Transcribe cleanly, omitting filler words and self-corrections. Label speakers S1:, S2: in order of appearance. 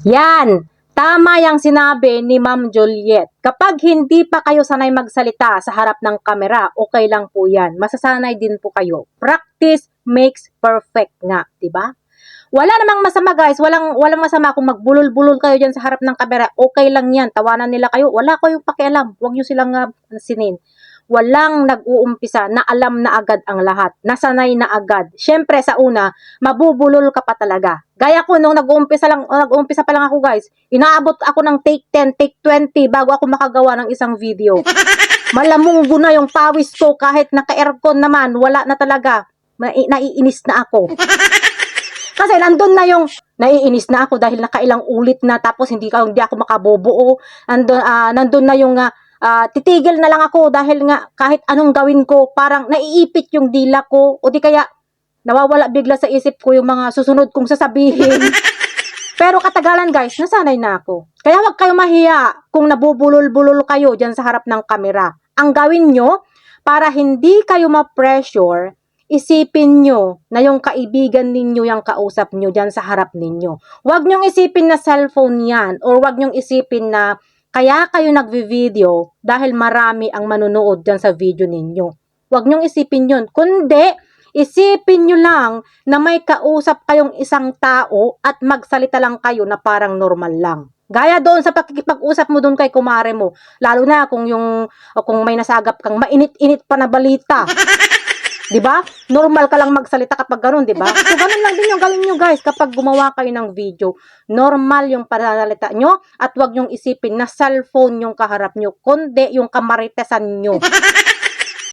S1: Yan! Tama yung sinabi ni Ma'am Juliet. Kapag hindi pa kayo sanay magsalita sa harap ng kamera, okay lang po yan. Masasanay din po kayo. Practice makes perfect nga, di ba? Wala namang masama guys, walang masama kung magbulol-bulol kayo diyan sa harap ng kamera. Okay lang 'yan. Tawanan nila kayo. Wala ko yung pakialam. Huwag niyo silang pansinin. Walang nag-uumpisa na alam na agad ang lahat. Nasanay na agad. Syempre sa una, mabubulol ka pa talaga. Gaya ko nung nag-uumpisa pa lang ako guys. Inaabot ako ng take 10, take 20 bago ako makagawa ng isang video. Malamunggo na yung pawis ko kahit naka-aircon naman, wala na talaga. Naiinis na ako. Kasi nandun na yung naiinis na ako dahil nakailang ulit na tapos hindi ako makabobuo. Nandun na yung titigil na lang ako dahil nga kahit anong gawin ko parang naiipit yung dila ko o di kaya nawawala bigla sa isip ko yung mga susunod kong sasabihin. Pero katagalan guys, nasanay na ako. Kaya wag kayo mahiya kung nabubulol-bulol kayo dyan sa harap ng kamera. Ang gawin nyo para hindi kayo ma-pressure, isipin nyo na yung kaibigan ninyo yung kausap nyo dyan sa harap ninyo. Huwag nyong isipin na cellphone yan or huwag nyong isipin na kaya kayo nagvi-video dahil marami ang manunood dyan sa video ninyo. Huwag nyong isipin yun. Kundi, isipin nyo lang na may kausap kayong isang tao at magsalita lang kayo na parang normal lang. Gaya doon sa pakikipag-usap mo doon kay kumare mo. Lalo na kung may nasagap kang mainit-init pa na balita. 'Di ba? Normal ka lang magsalita kapag ganoon, 'di ba? So ganun lang din yung gawin niyo guys kapag gumawa kayo ng video. Normal yung pananalita nyo at 'wag nyong isipin na cellphone yung kaharap nyo, kundi yung kamaritesan nyo.